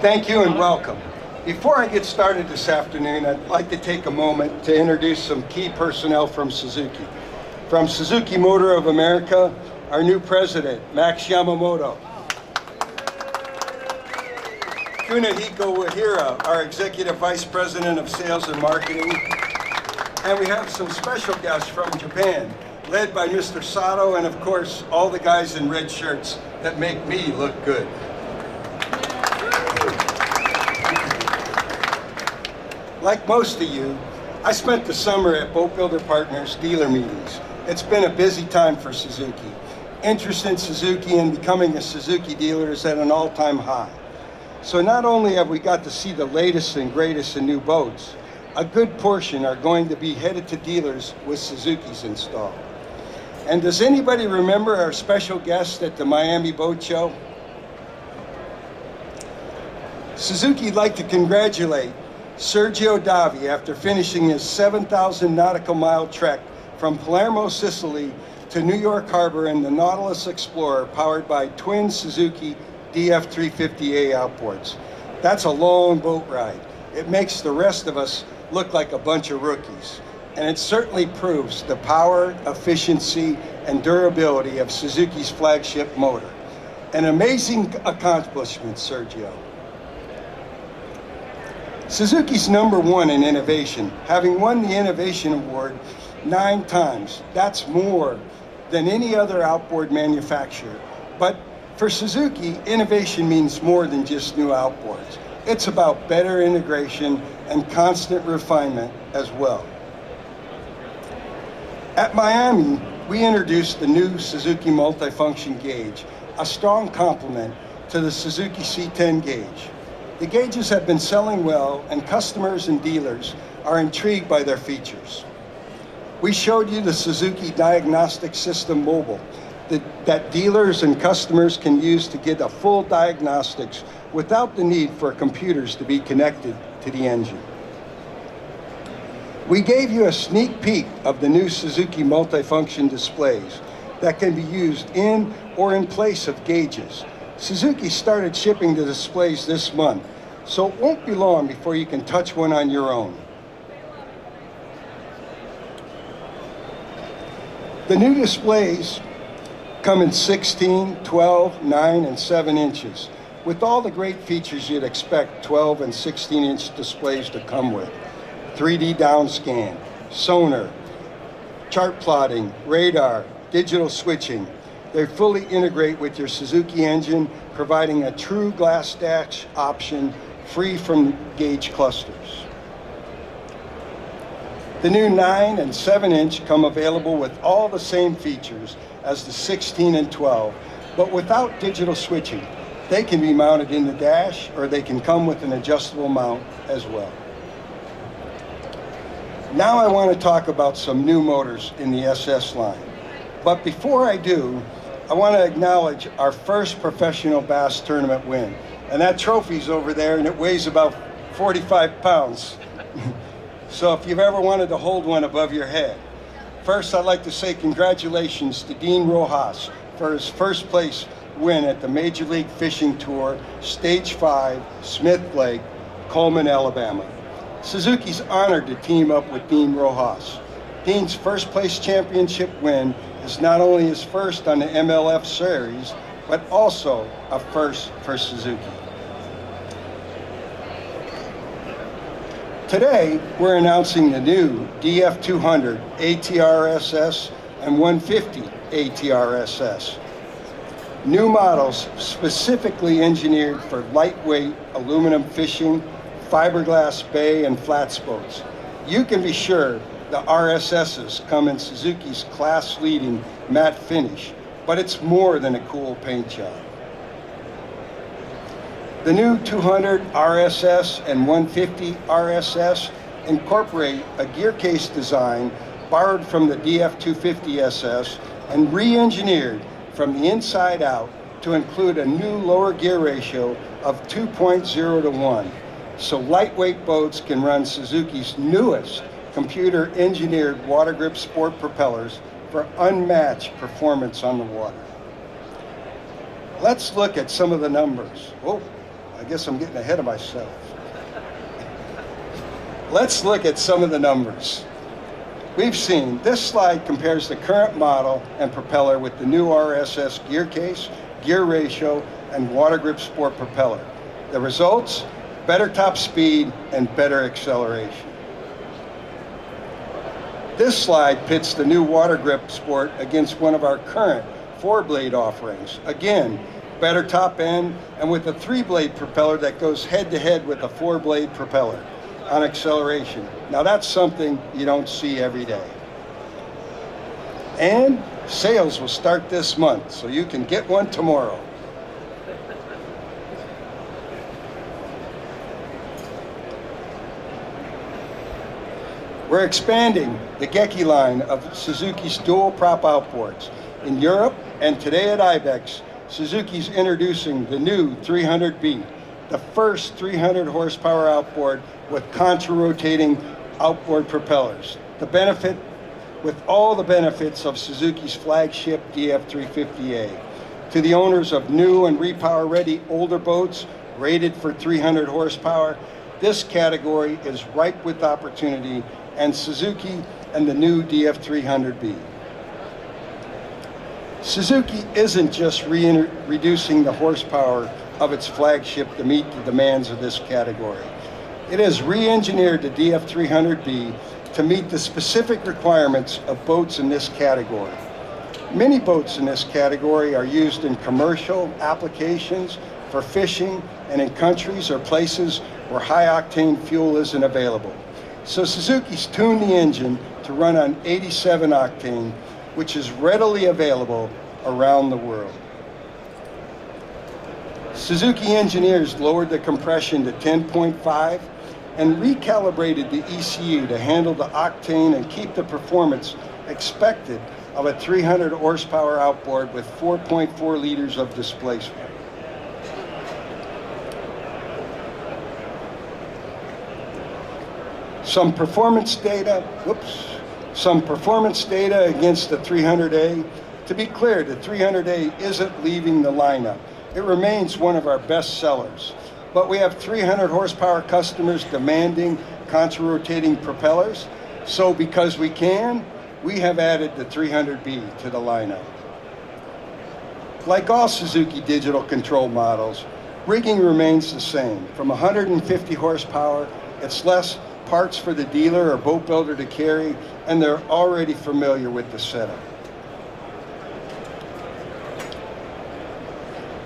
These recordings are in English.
Thank you and welcome. Before I get started this afternoon, I'd like to take a moment to introduce some key personnel from Suzuki. From Suzuki Motor of America, our new president, Max Yamamoto. Kunihiko Wahira, our executive vice president of sales and marketing. And we have some special guests from Japan, led by Mr. Sato, and of course, all the guys in red shirts that make me look good. Like most of you, I spent the summer at Boat Builder Partners dealer meetings. It's been a busy time for Suzuki. Interest in Suzuki and becoming a Suzuki dealer is at an all-time high. So not only have we got to see the latest and greatest in new boats, a good portion are going to be headed to dealers with Suzukis installed. And does anybody remember our special guest at the Miami Boat Show? Suzuki'd like to congratulate Sergio Davi after finishing his 7,000 nautical mile trek from Palermo, Sicily to New York Harbor in the Nautilus Explorer powered by twin Suzuki DF350A outboards. That's a long boat ride. It makes the rest of us look like a bunch of rookies. And it certainly proves the power, efficiency, and durability of Suzuki's flagship motor. An amazing accomplishment, Sergio. Suzuki's #1 in innovation, having won the Innovation Award 9 times. That's more than any other outboard manufacturer. But for Suzuki, innovation means more than just new outboards. It's about better integration and constant refinement as well. At Miami, we introduced the new Suzuki multifunction gauge, a strong complement to the Suzuki C10 gauge. The gauges have been selling well, and customers and dealers are intrigued by their features. We showed you the Suzuki Diagnostic System Mobile that dealers and customers can use to get a full diagnostics without the need for computers to be connected to the engine. We gave you a sneak peek of the new Suzuki multifunction displays that can be used in or in place of gauges. Suzuki started shipping the displays this month, so it won't be long before you can touch one on your own. The new displays come in 16, 12, 9, and 7 inches, with all the great features you'd expect 12 and 16-inch displays to come with. 3D downscan, sonar, chart plotting, radar, digital switching. They fully integrate with your Suzuki engine, providing a true glass dash option free from gauge clusters. The new 9 and 7-inch come available with all the same features as the 16 and 12, but without digital switching. They can be mounted in the dash, or they can come with an adjustable mount as well. Now I want to talk about some new motors in the SS line. But before I do, I want to acknowledge our first professional bass tournament win. And that trophy's over there, and it weighs about 45 pounds. So if you've ever wanted to hold one above your head. First, I'd like to say congratulations to Dean Rojas for his first place win at the Major League Fishing Tour, Stage 5, Smith Lake, Coleman, Alabama. Suzuki's honored to team up with Dean Rojas. Dean's first place championship win is not only his first on the MLF series, but also a first for Suzuki. Today, we're announcing the new DF200 ATR-SS and 150 ATR-SS. New models specifically engineered for lightweight aluminum fishing, fiberglass bay, and flats boats. You can be sure the RSSs come in Suzuki's class-leading matte finish, but it's more than a cool paint job. The new 200 RSS and 150 RSS incorporate a gear case design borrowed from the DF250 SS and re-engineered from the inside out to include a new lower gear ratio of 2.0 to 1, so lightweight boats can run Suzuki's newest computer-engineered water grip sport propellers for unmatched performance on the water. Let's look at some of the numbers. Oh, I guess I'm getting ahead of myself. Let's look at some of the numbers. We've seen this slide compares the current model and propeller with the new RSS gear case, gear ratio, and water grip sport propeller. The results, better top speed and better acceleration. This slide pits the new water grip sport against one of our current 4-blade offerings. Again, better top end and with a 3-blade propeller that goes head to head with a 4-blade propeller on acceleration. Now that's something you don't see every day. And sales will start this month, so you can get one tomorrow. We're expanding the Geki line of Suzuki's dual prop outboards. In Europe and today at IBEX, Suzuki's introducing the new 300B, the first 300 horsepower outboard with contra-rotating outboard propellers. With all the benefits of Suzuki's flagship DF350A. To the owners of new and repower-ready older boats rated for 300 horsepower, this category is ripe with opportunity, and Suzuki and the new DF300B. Suzuki isn't just reducing the horsepower of its flagship to meet the demands of this category. It has re-engineered the DF300B to meet the specific requirements of boats in this category. Many boats in this category are used in commercial applications, for fishing, and in countries or places where high-octane fuel isn't available. So Suzuki's tuned the engine to run on 87 octane, which is readily available around the world. Suzuki engineers lowered the compression to 10.5 and recalibrated the ECU to handle the octane and keep the performance expected of a 300 horsepower outboard with 4.4 liters of displacement. Some performance data against the 300A. To be clear, the 300A isn't leaving the lineup. It remains one of our best sellers. But we have 300 horsepower customers demanding contra-rotating propellers. So because we can, we have added the 300B to the lineup. Like all Suzuki digital control models, rigging remains the same. From 150 horsepower, it's less parts for the dealer or boat builder to carry, and they're already familiar with the setup.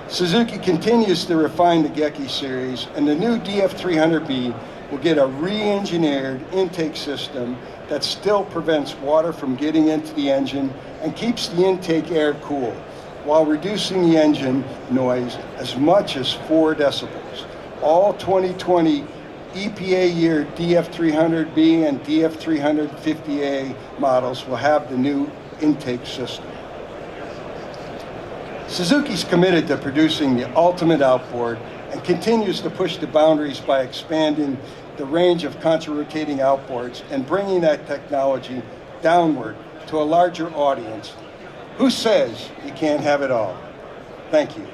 Suzuki continues to refine the Geki series, and the new DF300B will get a re-engineered intake system that still prevents water from getting into the engine and keeps the intake air cool, while reducing the engine noise as much as 4 decibels. All 2020 EPA year DF300B and DF350A models will have the new intake system. Suzuki's committed to producing the ultimate outboard and continues to push the boundaries by expanding the range of contra-rotating outboards and bringing that technology downward to a larger audience. Who says you can't have it all? Thank you.